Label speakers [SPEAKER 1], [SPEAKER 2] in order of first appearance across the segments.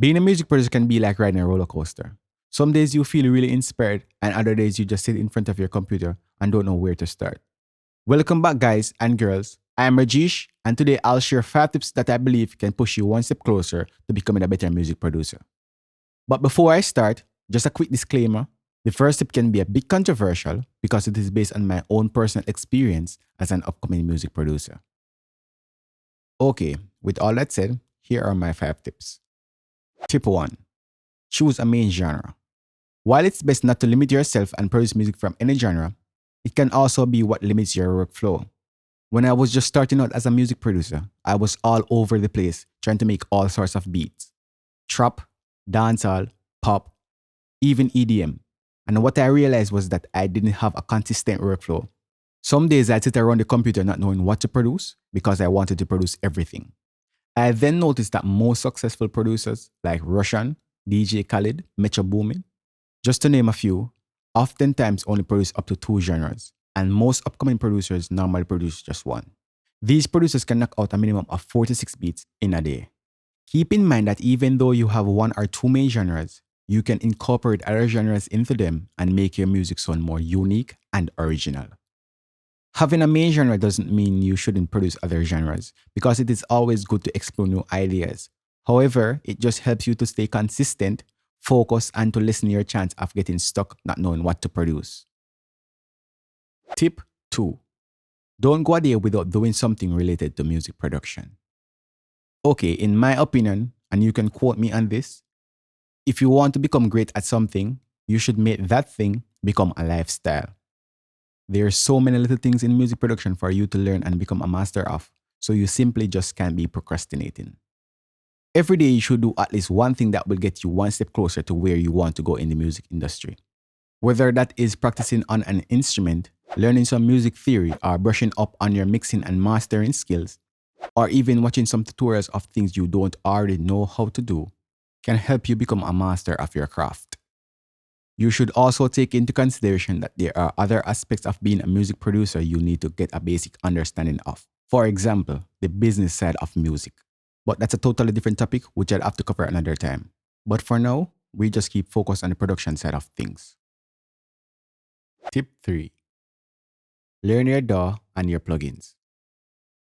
[SPEAKER 1] Being a music producer can be like riding a roller coaster. Some days you feel really inspired, and other days you just sit in front of your computer and don't know where to start. Welcome back, guys and girls. I am Rajesh, and today I'll share 5 tips that I believe can push you one step closer to becoming a better music producer. But before I start, just a quick disclaimer. The first tip can be a bit controversial because it is based on my own personal experience as an upcoming music producer. Okay, with all that said, here are my 5 tips. Tip 1. Choose a main genre. While it's best not to limit yourself and produce music from any genre, it can also be what limits your workflow. When I was just starting out as a music producer, I was all over the place trying to make all sorts of beats. Trap, dancehall, pop, even EDM. And what I realized was that I didn't have a consistent workflow. Some days I'd sit around the computer not knowing what to produce because I wanted to produce everything. I then noticed that most successful producers like Russian, DJ Khaled, Metro Boomin, just to name a few, oftentimes only produce up to 2 genres, and most upcoming producers normally produce just one. These producers can knock out a minimum of 46 beats in a day. Keep in mind that even though you have 1 or 2 main genres, you can incorporate other genres into them and make your music sound more unique and original. Having a main genre doesn't mean you shouldn't produce other genres, because it is always good to explore new ideas. However, it just helps you to stay consistent, focus, and to lessen your chance of getting stuck not knowing what to produce. Tip 2. Don't go a day without doing something related to music production. Okay, in my opinion, and you can quote me on this, if you want to become great at something, you should make that thing become a lifestyle. There are so many little things in music production for you to learn and become a master of, so you simply just can't be procrastinating. Every day you should do at least one thing that will get you one step closer to where you want to go in the music industry. Whether that is practicing on an instrument, learning some music theory, or brushing up on your mixing and mastering skills, or even watching some tutorials of things you don't already know how to do, can help you become a master of your craft. You should also take into consideration that there are other aspects of being a music producer you need to get a basic understanding of. For example, the business side of music. But that's a totally different topic which I'll have to cover another time. But for now, we just keep focused on the production side of things. Tip 3. Learn your DAW and your plugins.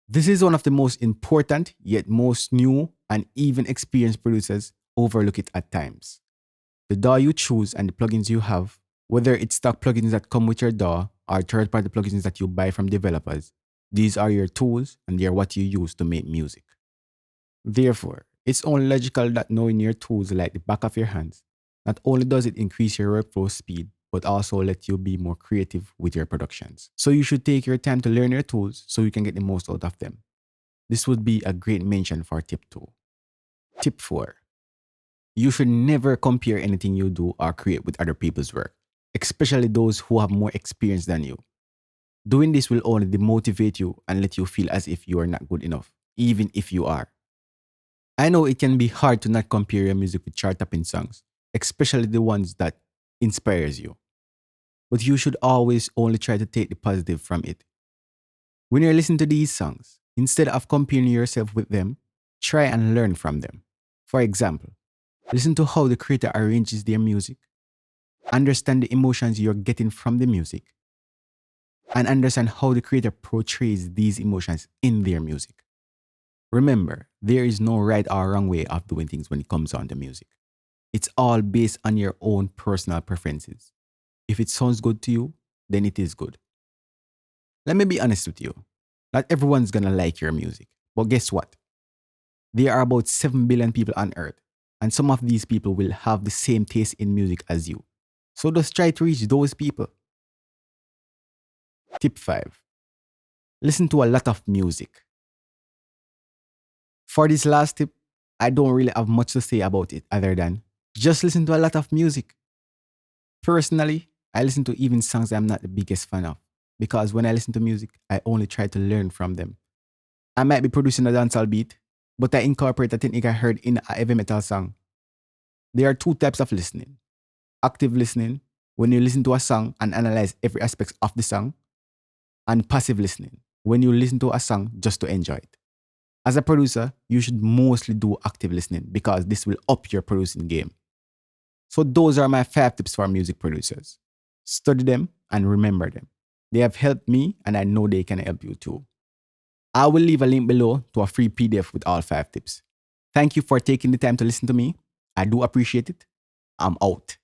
[SPEAKER 1] This is one of the most important, yet most new and even experienced producers overlook it at times. The DAW you choose and the plugins you have, whether it's stock plugins that come with your DAW or third-party plugins that you buy from developers, these are your tools and they are what you use to make music. Therefore, it's only logical that knowing your tools like the back of your hands, not only does it increase your workflow speed, but also let you be more creative with your productions. So you should take your time to learn your tools so you can get the most out of them. This would be a great mention for tip 2. Tip 4. You should never compare anything you do or create with other people's work, especially those who have more experience than you. Doing this will only demotivate you and let you feel as if you are not good enough, even if you are. I know it can be hard to not compare your music with chart-topping songs, especially the ones that inspires you. But you should always only try to take the positive from it. When you're listening to these songs, instead of comparing yourself with them, try and learn from them. For example, listen to how the creator arranges their music, understand the emotions you're getting from the music, and understand how the creator portrays these emotions in their music. Remember, there is no right or wrong way of doing things when it comes on to music. It's all based on your own personal preferences. If it sounds good to you, then it is good. Let me be honest with you. Not everyone's gonna like your music. But guess what? There are about 7 billion people on earth, and some of these people will have the same taste in music as you. So just try to reach those people. Tip 5. Listen to a lot of music. For this last tip, I don't really have much to say about it other than just listen to a lot of music. Personally, I listen to even songs I'm not the biggest fan of, because when I listen to music, I only try to learn from them. I might be producing a dancehall beat, but I incorporate a technique I heard in a heavy metal song. There are 2 types of listening. Active listening, when you listen to a song and analyze every aspect of the song, and passive listening, when you listen to a song just to enjoy it. As a producer, you should mostly do active listening because this will up your producing game. So those are my 5 tips for music producers. Study them and remember them. They have helped me and I know they can help you too. I will leave a link below to a free PDF with all 5 tips. Thank you for taking the time to listen to me. I do appreciate it. I'm out.